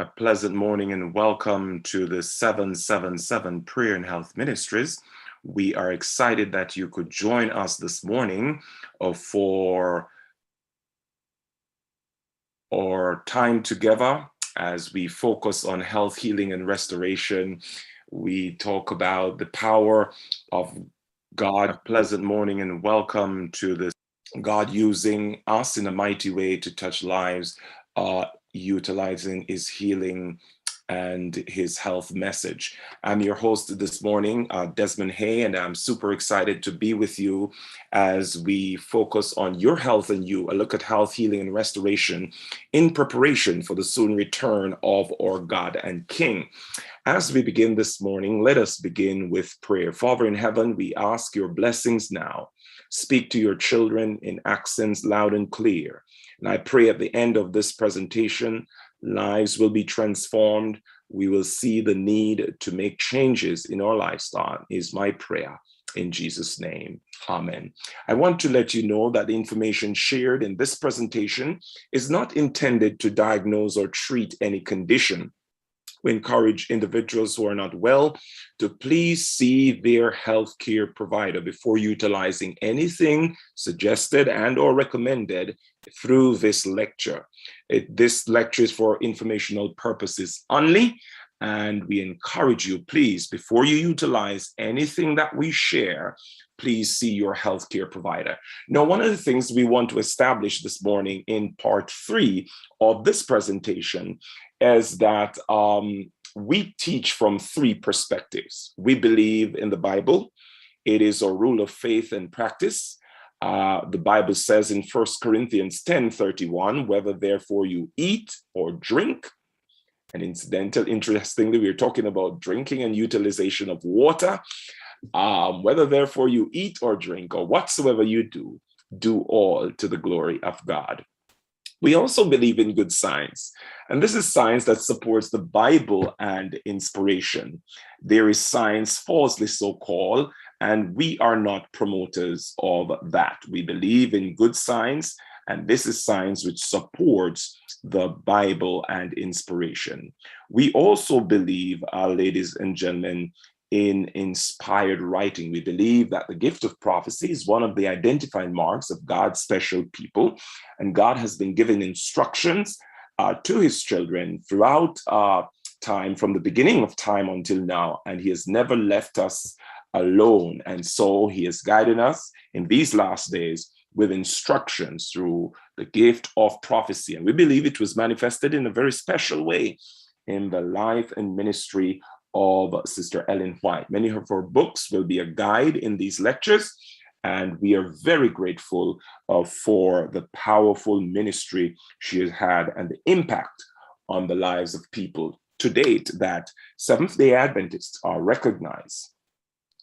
A pleasant morning and welcome to the 777 Prayer and Health Ministries. We are excited that you could join us this morning for our time together as we focus on health, healing, and restoration. We talk about the power of God. A pleasant morning and welcome to this God using us in a mighty way to touch lives, utilizing his healing and his health message. I'm your host this morning, Desmond Hay, and I'm super excited to be with you as we focus on your health and you, a look at health, healing, and restoration in preparation for the soon return of our God and King. As we begin this morning, let us begin with prayer. Father in heaven, we ask your blessings now. Speak to your children in accents loud and clear. And I pray at the end of this presentation, lives will be transformed. We will see the need to make changes in our lifestyle, is my prayer. In Jesus' name, amen. I want to let you know that the information shared in this presentation is not intended to diagnose or treat any condition. We encourage individuals who are not well to please see their healthcare provider before utilizing anything suggested and or recommended through this lecture. This lecture is for informational purposes only, and we encourage you, please, before you utilize anything that we share, please see your healthcare provider. Now, one of the things we want to establish this morning in part 3 of this presentation is that we teach from 3 perspectives. We believe in the Bible. It is a rule of faith and practice. The Bible says in 1 Corinthians 10:31, whether therefore you eat or drink, and interestingly, we're talking about drinking and utilization of water. Whether therefore you eat or drink or whatsoever you do all to the glory of God. We also believe in good science, and this is science that supports the Bible and inspiration. There is science falsely so called, and we are not promoters of that. We believe in good science, and this is science which supports the Bible and inspiration. We also believe, ladies and gentlemen, in inspired writing. We believe that the gift of prophecy is one of the identifying marks of God's special people, and God has been giving instructions to his children throughout time, from the beginning of time until now, and he has never left us alone. And so he is guiding us in these last days with instructions through the gift of prophecy. And we believe it was manifested in a very special way in the life and ministry of Sister Ellen White. Many of her books will be a guide in these lectures, and we are very grateful for the powerful ministry she has had and the impact on the lives of people to date that Seventh-day Adventists are recognized.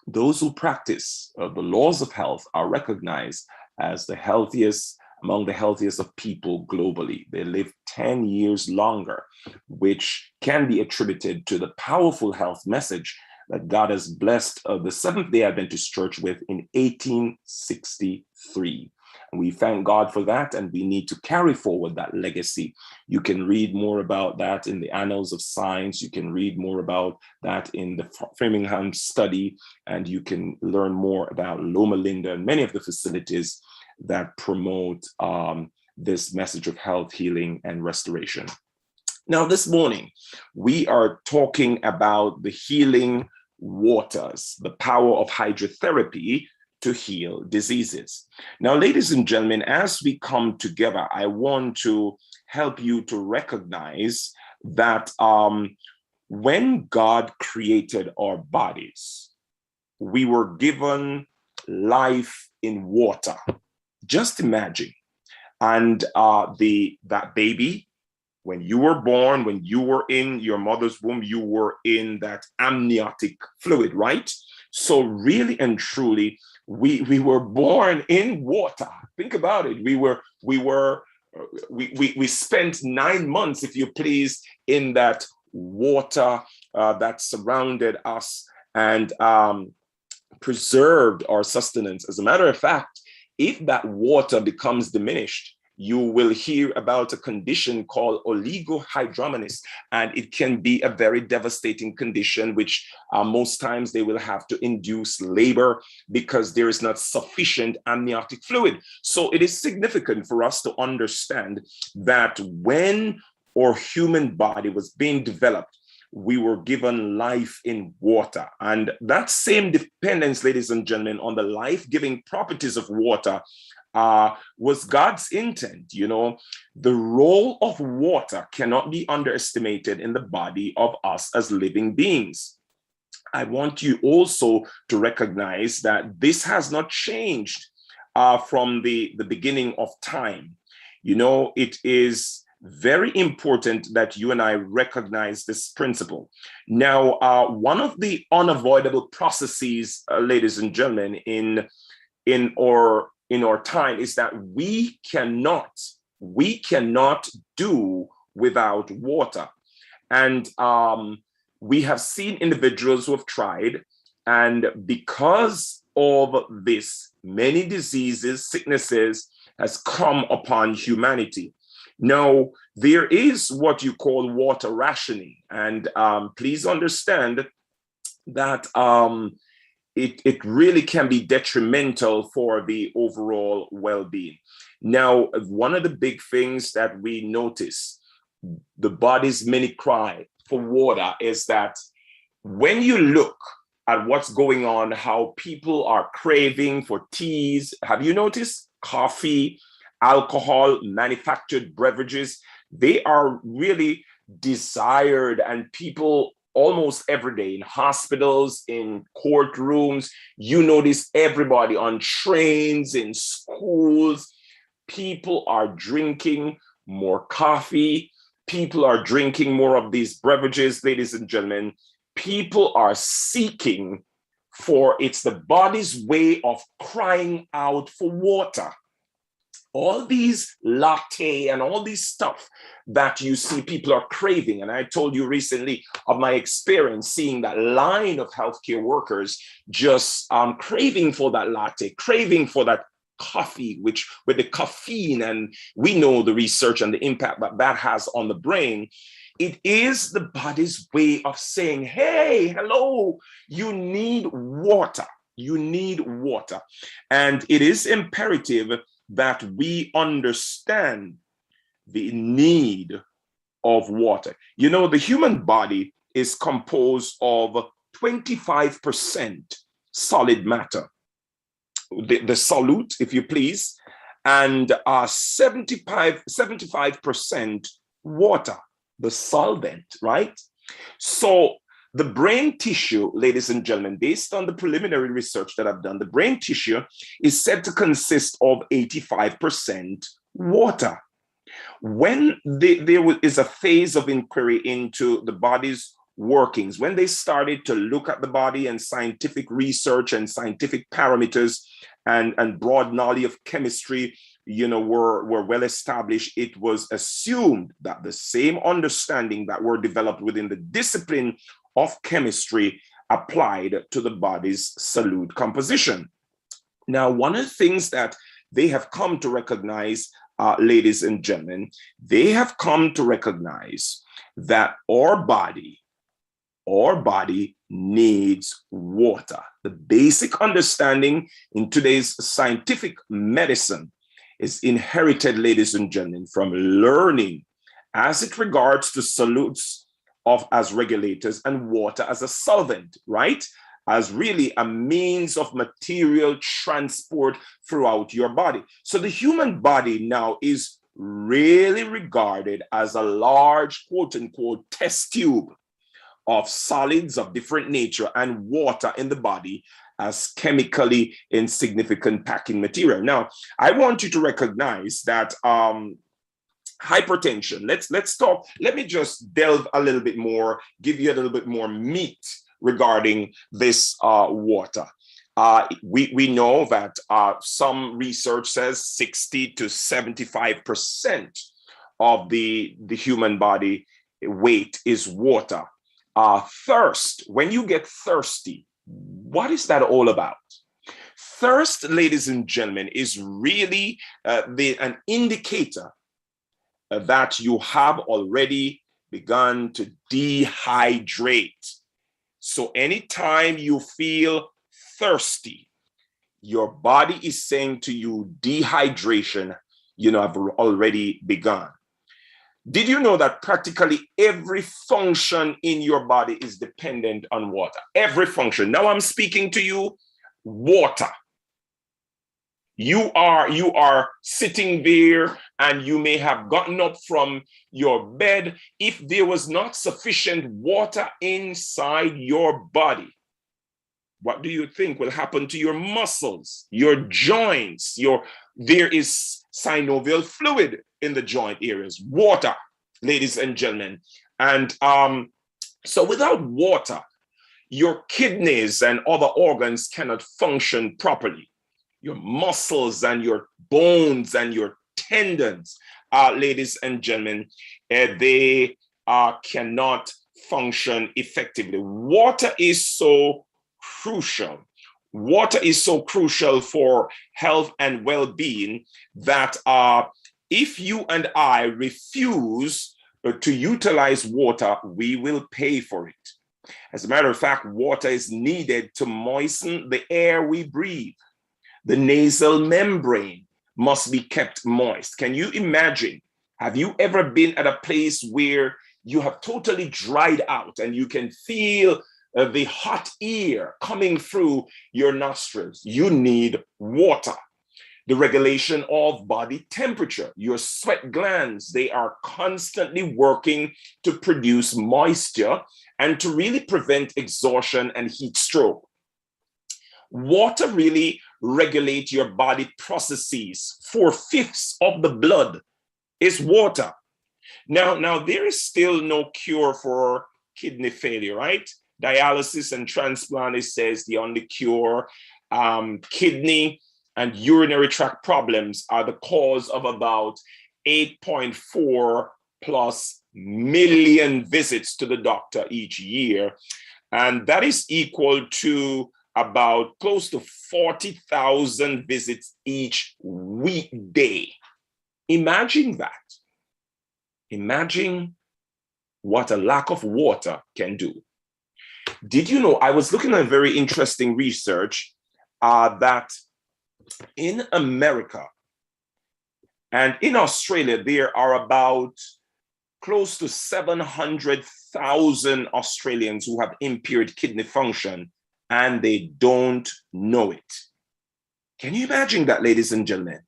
Those who practice the laws of health are recognized as the healthiest, among the healthiest of people globally. They live 10 years longer, which can be attributed to the powerful health message that God has blessed the Seventh-day Adventist Church with in 1863. And we thank God for that, and we need to carry forward that legacy. You can read more about that in the Annals of Science. You can read more about that in the Framingham Study, and you can learn more about Loma Linda and many of the facilities that promote this message of health, healing, and restoration. Now, this morning, we are talking about the healing waters, the power of hydrotherapy to heal diseases. Now, ladies and gentlemen, as we come together, I want to help you to recognize that when God created our bodies, we were given life in water. Just imagine, and that baby, when you were born, when you were in your mother's womb, you were in that amniotic fluid, right? So really and truly, we were born in water. Think about it. We spent 9 months, if you please, in that water that surrounded us and preserved our sustenance. As a matter of fact, if that water becomes diminished, you will hear about a condition called oligohydramnios, and it can be a very devastating condition, which most times they will have to induce labor because there is not sufficient amniotic fluid. So it is significant for us to understand that when our human body was being developed, we were given life in water. And that same dependence, ladies and gentlemen, on the life-giving properties of water was God's intent. You know, the role of water cannot be underestimated in the body of us as living beings. I want you also to recognize that this has not changed from the beginning of time. You know, it is very important that you and I recognize this principle. Now, one of the unavoidable processes, ladies and gentlemen, in our time is that we cannot do without water. And we have seen individuals who have tried, and because of this, many diseases, sicknesses has come upon humanity. Now, there is what you call water rationing, and please understand that it really can be detrimental for the overall well-being. Now, one of the big things that we notice, the body's many cry for water, is that when you look at what's going on, how people are craving for teas, have you noticed? Coffee, alcohol, manufactured beverages, they are really desired, and people almost every day in hospitals, in courtrooms, you notice everybody on trains, in schools, people are drinking more coffee, people are drinking more of these beverages, ladies and gentlemen. People are seeking for, it's the body's way of crying out for water. All these latte and all these stuff that you see people are craving. And I told you recently of my experience seeing that line of healthcare workers just craving for that latte, craving for that coffee, which with the caffeine, and we know the research and the impact that that has on the brain. It is the body's way of saying, hey, hello, you need water. You need water. And it is imperative that we understand the need of water. You know, the human body is composed of 25% solid matter, the solute, if you please, and 75% water, the solvent, right? So the brain tissue, ladies and gentlemen, based on the preliminary research that I've done, the brain tissue is said to consist of 85% water. When there is a phase of inquiry into the body's workings, when they started to look at the body and scientific research and scientific parameters and broad knowledge of chemistry, you know, were well established, it was assumed that the same understanding that were developed within the discipline of chemistry applied to the body's solute composition. Now, one of the things that they have come to recognize, ladies and gentlemen, they have come to recognize that our body needs water. The basic understanding in today's scientific medicine is inherited, ladies and gentlemen, from learning as it regards to solutes as regulators and water as a solvent, right? As really a means of material transport throughout your body. So the human body now is really regarded as a large, quote unquote, test tube of solids of different nature and water in the body as chemically insignificant packing material. Now, I want you to recognize that hypertension, let's talk, let me just delve a little bit more, give you a little bit more meat regarding this water. We know that some research says 60 to 75% of the human body weight is water. Thirst, when you get thirsty, what is that all about? Thirst, ladies and gentlemen, is really an indicator that you have already begun to dehydrate. So anytime you feel thirsty, your body is saying to you, dehydration, have already begun. Did you know that practically every function in your body is dependent on water? Every function. Now I'm speaking to you, water. You are sitting there and you may have gotten up from your bed. If there was not sufficient water inside your body, what do you think will happen to your muscles, your joints? There is synovial fluid in the joint areas, water, ladies and gentlemen. And so without water, your kidneys and other organs cannot function properly. Your muscles and your bones and your tendons, ladies and gentlemen, they cannot function effectively. Water is so crucial. Water is so crucial for health and well-being that if you and I refuse to utilize water, we will pay for it. As a matter of fact, water is needed to moisten the air we breathe. The nasal membrane must be kept moist. Can you imagine? Have you ever been at a place where you have totally dried out and you can feel the hot air coming through your nostrils? You need water. The regulation of body temperature, your sweat glands, they are constantly working to produce moisture and to really prevent exhaustion and heat stroke. Water really regulates your body processes. 4/5 of the blood is water. Now there is still no cure for kidney failure, right? Dialysis and transplant, it says the only cure. Kidney and urinary tract problems are the cause of about 8.4 plus million visits to the doctor each year. And that is equal to about close to 40,000 visits each weekday. Imagine that. Imagine what a lack of water can do. Did you know, I was looking at very interesting research that in America and in Australia, there are about close to 700,000 Australians who have impaired kidney function, and they don't know it. Can you imagine that, ladies and gentlemen?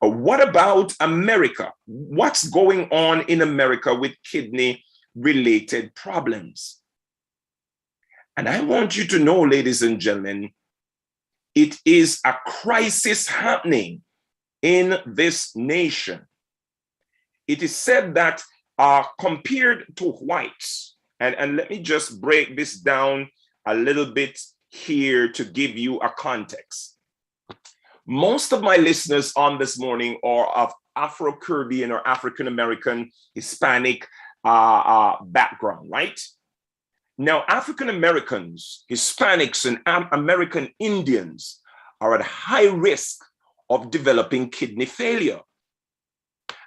What about America? What's going on in America with kidney-related problems? And I want you to know, ladies and gentlemen, it is a crisis happening in this nation. It is said that compared to whites, and let me just break this down a little bit here to give you a context. Most of my listeners on this morning are of Afro-Caribbean or African-American, Hispanic background, right? Now, African Americans, Hispanics, and American Indians are at high risk of developing kidney failure.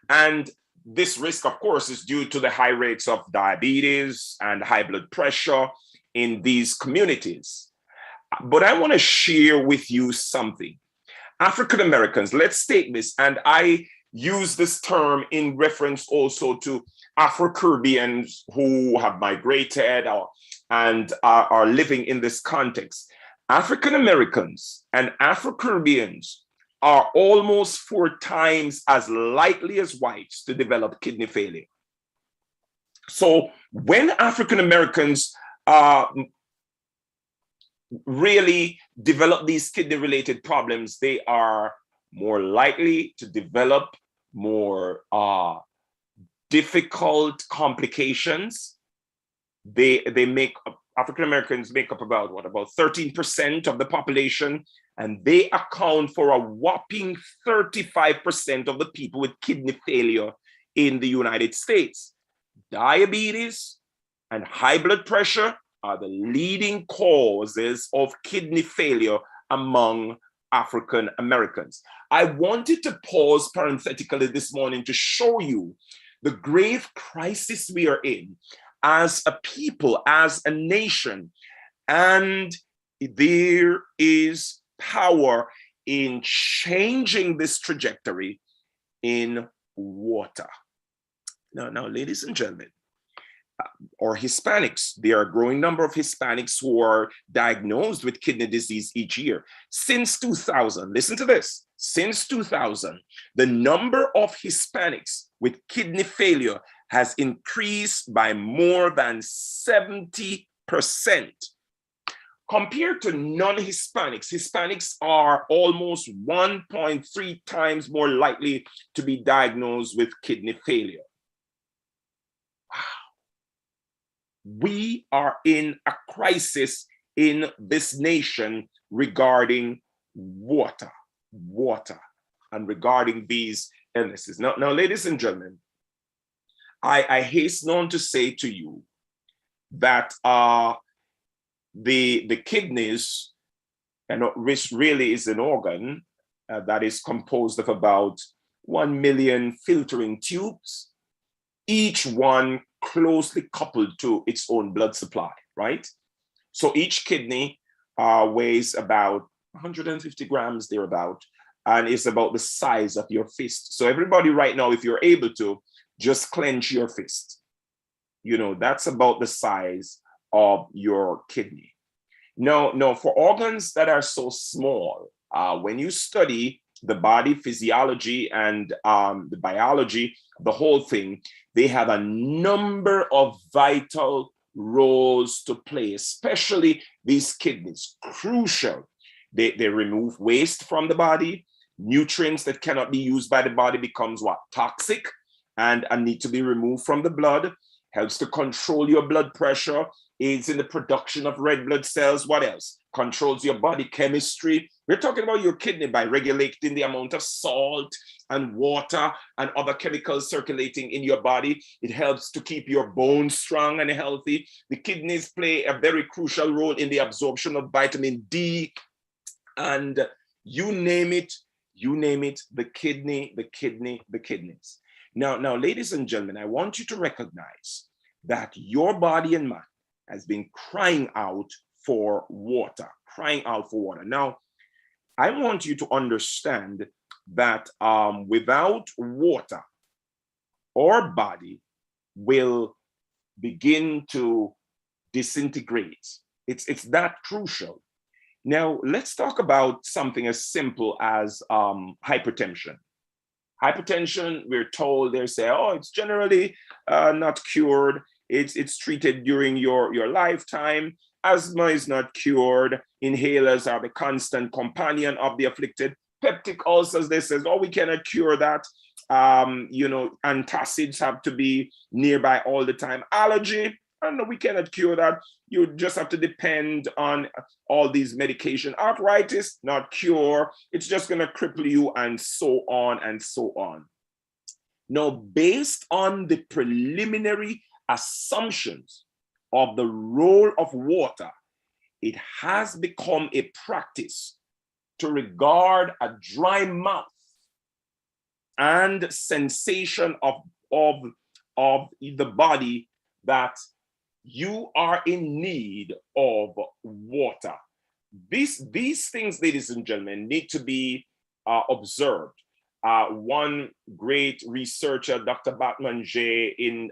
And this risk, of course, is due to the high rates of diabetes and high blood pressure in these communities. But I want to share with you something. African Americans, let's take this, and I use this term in reference also to Afro-Caribbeans who have migrated and are living in this context. African Americans and Afro-Caribbeans are almost 4 times as likely as whites to develop kidney failure. So when African Americans really develop these kidney-related problems, they are more likely to develop more difficult complications. African Americans make up about 13% of the population, and they account for a whopping 35% of the people with kidney failure in the United States. Diabetes and high blood pressure are the leading causes of kidney failure among African Americans. I wanted to pause parenthetically this morning to show you the grave crisis we are in as a people, as a nation, and there is power in changing this trajectory in water. Now, ladies and gentlemen, or Hispanics, there are a growing number of Hispanics who are diagnosed with kidney disease each year. Since 2000, listen to this, since 2000, the number of Hispanics with kidney failure has increased by more than 70%. Compared to non-Hispanics, Hispanics are almost 1.3 times more likely to be diagnosed with kidney failure. We are in a crisis in this nation regarding water, and regarding these illnesses. Now, ladies and gentlemen, I hasten on to say to you that the kidneys, which really is an organ that is composed of about 1 million filtering tubes, each one closely coupled to its own blood supply, right? So each kidney weighs about 150 grams thereabout, and is about the size of your fist. So everybody right now, if you're able to, just clench your fist. You know, that's about the size of your kidney. No, for organs that are so small, when you study the body physiology and the biology, the whole thing, they have a number of vital roles to play, especially these kidneys, crucial. They remove waste from the body. Nutrients that cannot be used by the body becomes what? Toxic and need to be removed from the blood. Helps to control your blood pressure, aids in the production of red blood cells. What else? Controls your body chemistry. We're talking about your kidney by regulating the amount of salt and water and other chemicals circulating in your body. It helps to keep your bones strong and healthy. The kidneys play a very crucial role in the absorption of vitamin D, and you name it, the kidneys. Now, ladies and gentlemen, I want you to recognize that your body and mind has been crying out for water. Now, I want you to understand that without water, our body will begin to disintegrate. It's that crucial. Now, let's talk about something as simple as hypertension. Hypertension, we're told, they say, oh, it's generally not cured. It's treated during your lifetime. Asthma is not cured. Inhalers are the constant companion of the afflicted. Peptic ulcers, they say, oh, we cannot cure that. Antacids have to be nearby all the time. Allergy, no, we cannot cure that. You just have to depend on all these medication. Arthritis, not cure. It's just going to cripple you, and so on and so on. Now, based on the preliminary assumptions of the role of water, it has become a practice to regard a dry mouth and sensation of the body that you are in need of water. These things, ladies and gentlemen, need to be observed. One great researcher, Dr. Batman J, in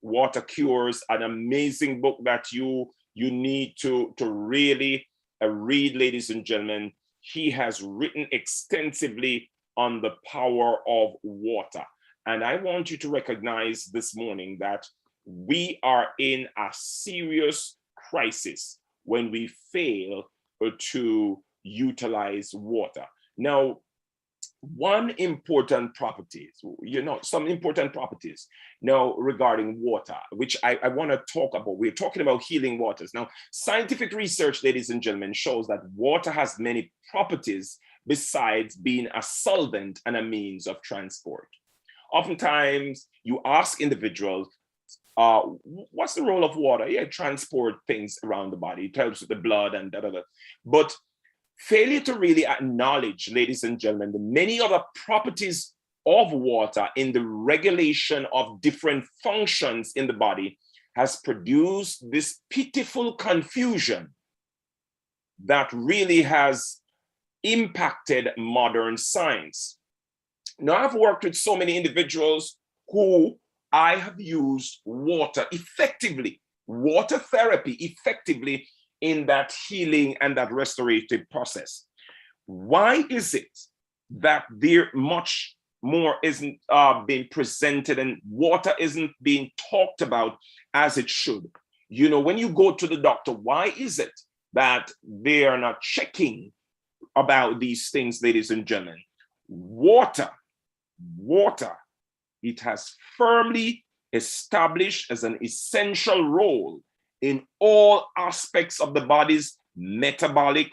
Water Cures, an amazing book that you need to really read, ladies and gentlemen. He has written extensively on the power of water. And I want you to recognize this morning that we are in a serious crisis when we fail to utilize water. Now, some important properties now regarding water, which I want to talk about. We're talking about healing waters. Now, scientific research, ladies and gentlemen, shows that water has many properties besides being a solvent and a means of transport. Oftentimes, you ask individuals, what's the role of water? Yeah, transport things around the body. It helps with the blood and da. But Failure to really acknowledge, ladies and gentlemen, the many other properties of water in the regulation of different functions in the body has produced this pitiful confusion that really has impacted modern science. Now, I've worked with so many individuals who I have used water effectively, water therapy effectively in that healing and that restorative process. Why is it that there much more isn't being presented and water isn't being talked about as it should? You know, when you go to the doctor, why is it that they are not checking about these things, ladies and gentlemen? Water, it has firmly established as an essential role in all aspects of the body's metabolic,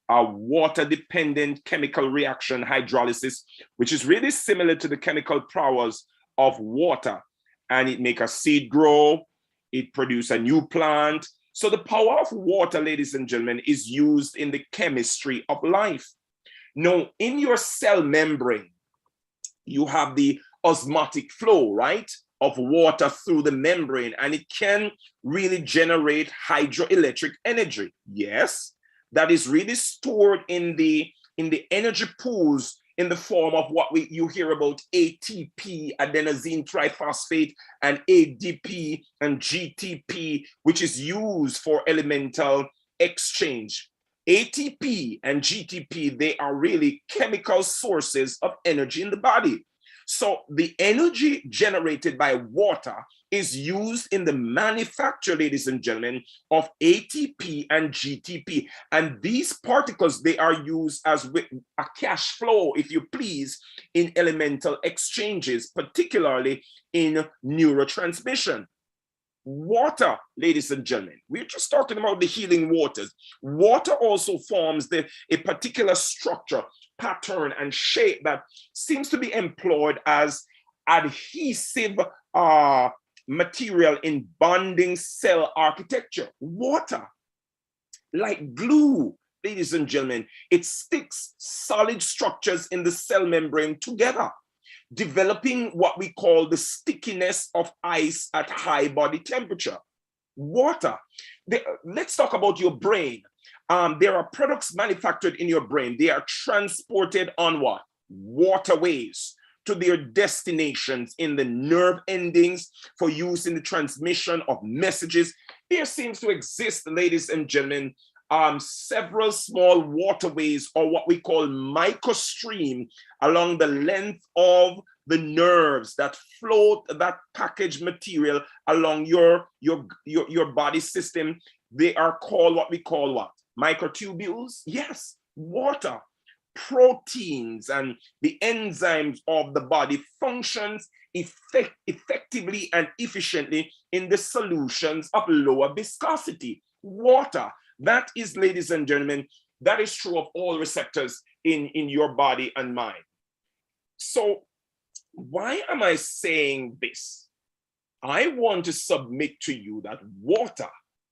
water-dependent chemical reaction hydrolysis, which is really similar to the chemical powers of water. And it makes a seed grow, it produces a new plant. So the power of water, ladies and gentlemen, is used in the chemistry of life. Now, in your cell membrane, you have the osmotic flow, right, of water through the membrane, and it can really generate hydroelectric energy. Yes, that is really stored in the energy pools in the form of what you hear about ATP, adenosine triphosphate, and ADP and GTP, which is used for elemental exchange. ATP and GTP, they are really chemical sources of energy in the body. So the energy generated by water is used in the manufacture, ladies and gentlemen, of ATP and GTP. And these particles, they are used as a cash flow, if you please, in elemental exchanges, particularly in neurotransmission. Water, ladies and gentlemen, we're just talking about the healing waters. Water also forms a particular structure, pattern, and shape that seems to be employed as adhesive material in bonding cell architecture. Water, like glue, ladies and gentlemen, it sticks solid structures in the cell membrane together, developing what we call the stickiness of ice at high body temperature. Water. Let's talk about your brain. There are products manufactured in your brain. They are transported on what? Waterways to their destinations in the nerve endings for use in the transmission of messages. There seems to exist, ladies and gentlemen, several small waterways, or what we call microstream, along the length of the nerves that float that packaged material along your body system. They are called what we call what? Microtubules? Yes, water. Proteins and the enzymes of the body functions effectively and efficiently in the solutions of lower viscosity. Water. That is, ladies and gentlemen, that is true of all receptors in your body and mind. So why am I saying this? I want to submit to you that water,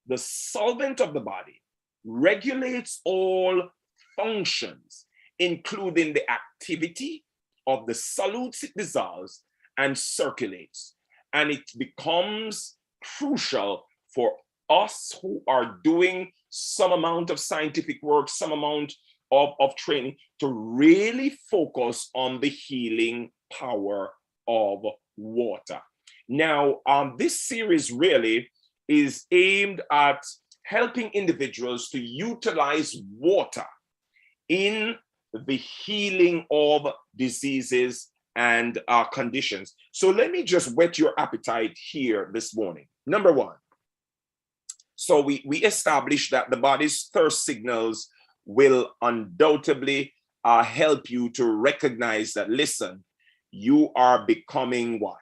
the solvent of the body, regulates all functions, including the activity of the solutes it dissolves and circulates. And it becomes crucial for us who are doing some amount of scientific work, some amount of training, to really focus on the healing power of water. Now, this series really is aimed at helping individuals to utilize water in the healing of diseases and conditions. So let me just whet your appetite here this morning. Number one, so we established that the body's thirst signals will undoubtedly help you to recognize that, listen, you are becoming what?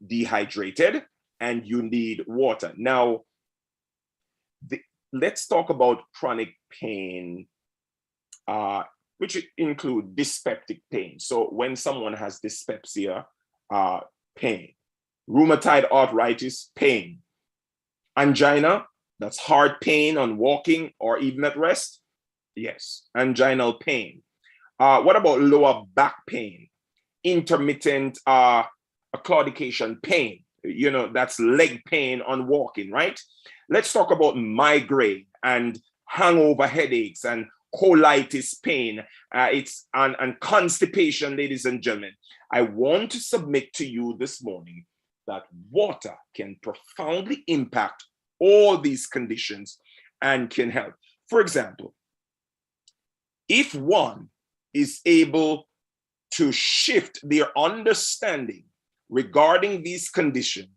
Dehydrated, and you need water. Now, let's talk about chronic pain, which include dyspeptic pain. So when someone has dyspepsia, pain, rheumatoid arthritis, pain, angina, that's hard pain on walking or even at rest, Yes, anginal pain. What about lower back pain? Intermittent claudication pain. You know, that's leg pain on walking, right? Let's talk about migraine and hangover headaches and colitis pain. It's and constipation, ladies and gentlemen. I want to submit to you this morning that water can profoundly impact all these conditions and can help. For example, if one is able to shift their understanding regarding these conditions,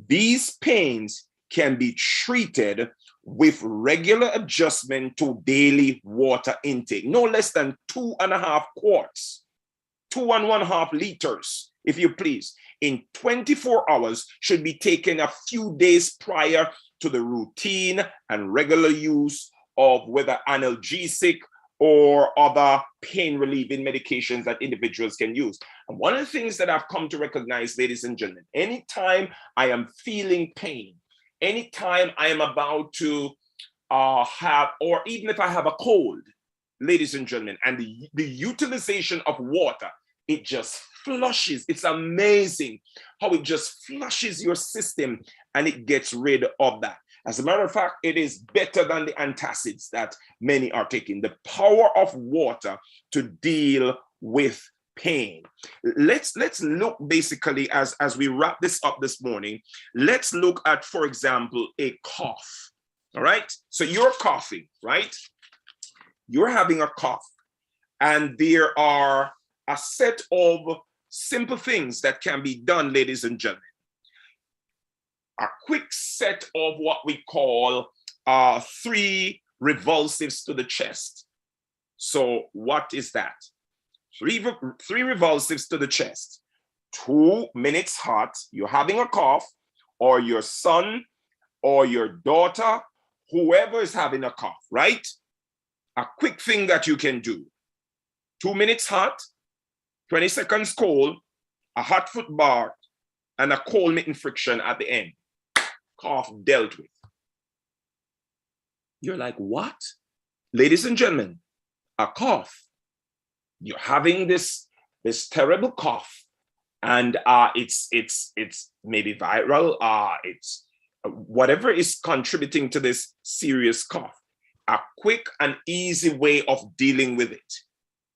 these pains can be treated with regular adjustment to daily water intake, no less than 2.5 quarts, 2.5 liters, if you please, in 24 hours should be taken a few days prior to the routine and regular use of whether analgesic or other pain relieving medications that individuals can use. And one of the things that I've come to recognize, ladies and gentlemen, anytime I am feeling pain, anytime I am about to have, or even if I have a cold, ladies and gentlemen, and the utilization of water, it just flushes. It's amazing how it just flushes your system and it gets rid of that. As a matter of fact, it is better than the antacids that many are taking. The power of water to deal with pain. Let's look basically as we wrap this up this morning. Let's look at, for example, a cough. All right. So you're coughing, right? You're having a cough, and there are a set of simple things that can be done, ladies and gentlemen. A quick set of what we call 3 revulsives to the chest. So what is that? 3 revulsives to the chest. 2 minutes hot. You're having a cough, or your son or your daughter, whoever is having a cough, right? A quick thing that you can do. 2 minutes hot, 20 seconds cold, a hot foot bath, and a cold mitten friction at the end. Cough dealt with. You're like, what? Ladies and gentlemen, a cough. You're having this terrible cough, and it's maybe viral. It's whatever is contributing to this serious cough. A quick and easy way of dealing with it.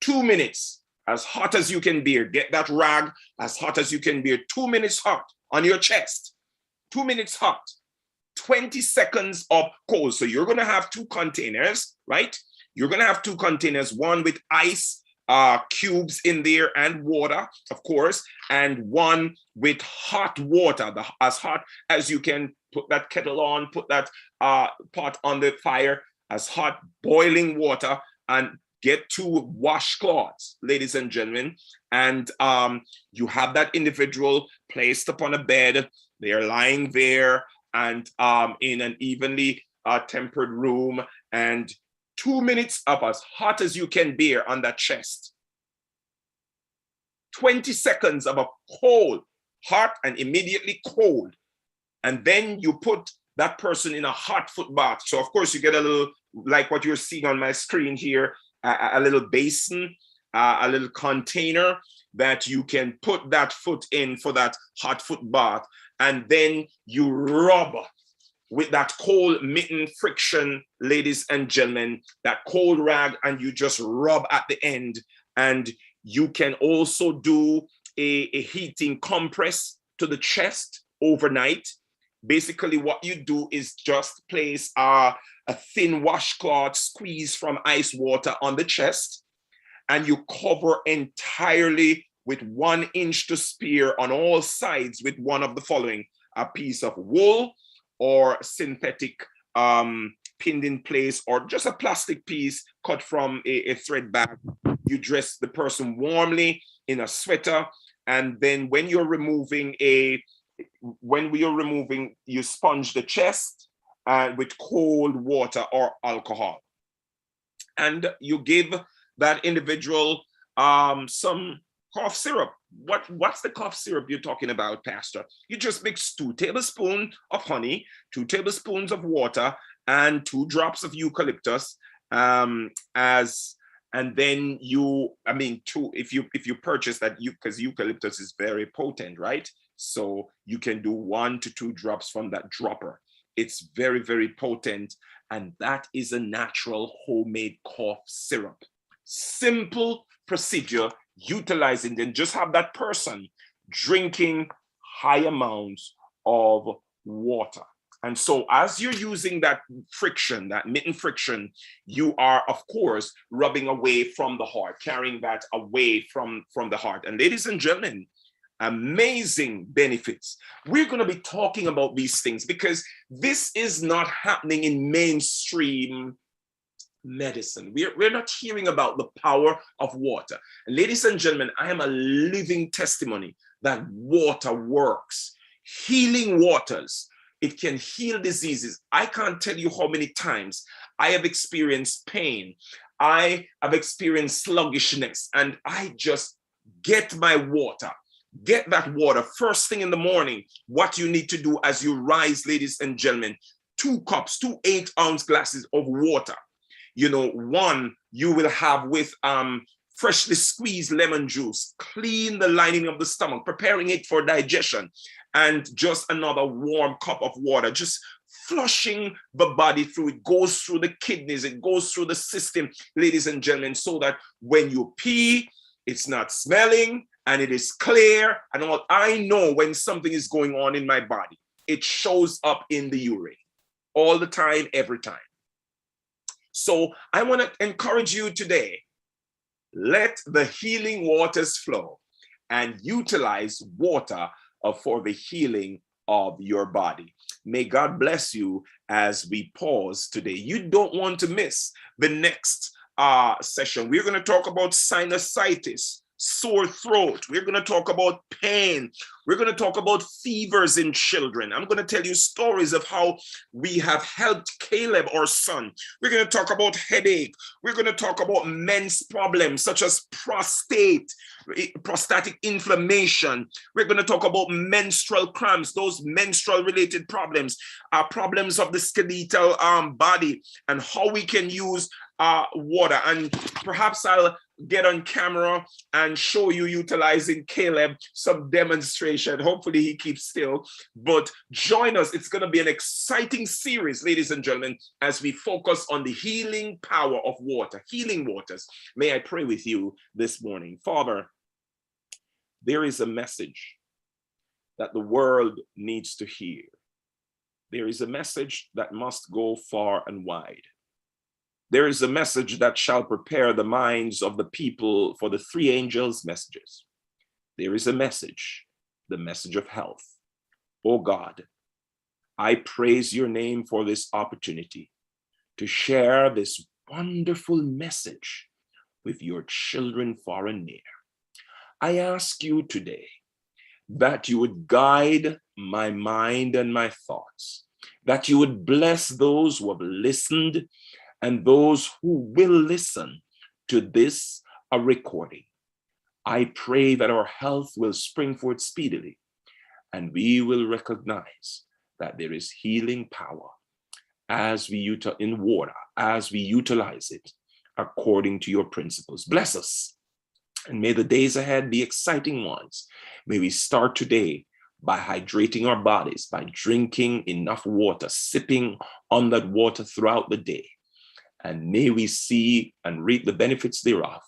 2 minutes, as hot as you can bear. Get that rag as hot as you can bear. 2 minutes hot on your chest. 2 minutes hot. 20 seconds of cold. So you're going to have 2 containers, right? You're going to have 2 containers, one with ice cubes in there and water, of course, and one with hot water, as hot as you can. Put that kettle on, put that pot on the fire, as hot boiling water, and get 2 washcloths, ladies and gentlemen. And you have that individual placed upon a bed. They are lying there and in an evenly tempered room, and 2 minutes up as hot as you can bear on that chest. 20 seconds of a cold, hot and immediately cold. And then you put that person in a hot foot bath. So of course you get a little, like what you're seeing on my screen here, a little basin, a little container that you can put that foot in for that hot foot bath. And then you rub with that cold mitten friction, ladies and gentlemen, that cold rag, and you just rub at the end. And you can also do a heating compress to the chest overnight. Basically, what you do is just place a thin washcloth squeeze from ice water on the chest, and you cover entirely with 1 inch to spare on all sides with one of the following: a piece of wool or synthetic pinned in place, or just a plastic piece cut from a thread bag. You dress the person warmly in a sweater, and then when you're removing, you sponge the chest with cold water or alcohol. And you give that individual some cough syrup. What's the cough syrup you're talking about, Pastor? You just mix 2 tablespoons of honey, 2 tablespoons of water, and 2 drops of eucalyptus, as and then you, I mean, if you purchase that, because eucalyptus is very potent, right? So you can do 1 to 2 drops from that dropper. It's very, very potent, and that is a natural homemade cough syrup. Simple procedure, utilizing, then just have that person drinking high amounts of water. And so as you're using that friction, that mitten friction, you are, of course, rubbing away from the heart, carrying that away from the heart. And ladies and gentlemen, amazing benefits. We're going to be talking about these things because this is not happening in mainstream medicine. We're not hearing about the power of water. And ladies and gentlemen, I am a living testimony that water works. Healing waters. It can heal diseases. I can't tell you how many times I have experienced pain. I have experienced sluggishness, and I just get my water. Get that water first thing in the morning. What you need to do as you rise, ladies and gentlemen, 2 cups, 2 8-ounce glasses of water. You know, 1 you will have with freshly squeezed lemon juice, clean the lining of the stomach, preparing it for digestion, and just another warm cup of water, just flushing the body through. It goes through the kidneys, it goes through the system, ladies and gentlemen, so that when you pee, it's not smelling and it is clear. And all I know when something is going on in my body, it shows up in the urine all the time, every time. So I want to encourage you today, let the healing waters flow and utilize water for the healing of your body. May God bless you as we pause today. You don't want to miss the next session. We're going to talk about sinusitis, sore throat. We're going to talk about pain. We're going to talk about fevers in children. I'm going to tell you stories of how we have helped Caleb, our son. We're going to talk about headache. We're going to talk about men's problems such as prostatic inflammation. We're going to talk about menstrual cramps, those menstrual related problems, problems of the skeletal body, and how we can use water. And perhaps I'll get on camera and show you utilizing Caleb, some demonstration. Hopefully he keeps still, but join us. It's going to be an exciting series, ladies and gentlemen, as we focus on the healing power of water, healing waters. May I pray with you this morning. Father, there is a message that the world needs to hear. There is a message that must go far and wide. There is a message that shall prepare the minds of the people for the 3 angels' messages. There is a message, the message of health. Oh God, I praise your name for this opportunity to share this wonderful message with your children far and near. I ask you today that you would guide my mind and my thoughts, that you would bless those who have listened and those who will listen to this recording. I pray that our health will spring forth speedily, and we will recognize that there is healing power as we in water, as we utilize it according to your principles. Bless us, and may the days ahead be exciting ones. May we start today by hydrating our bodies, by drinking enough water, sipping on that water throughout the day. And may we see and reap the benefits thereof,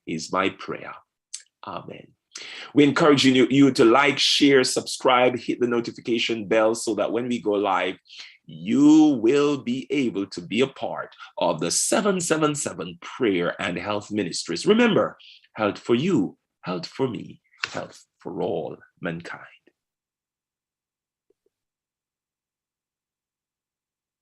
is my prayer. Amen. We encourage you to like, share, subscribe, hit the notification bell so that when we go live, you will be able to be a part of the 777 Prayer and Health Ministries. Remember, health for you, health for me, health for all mankind.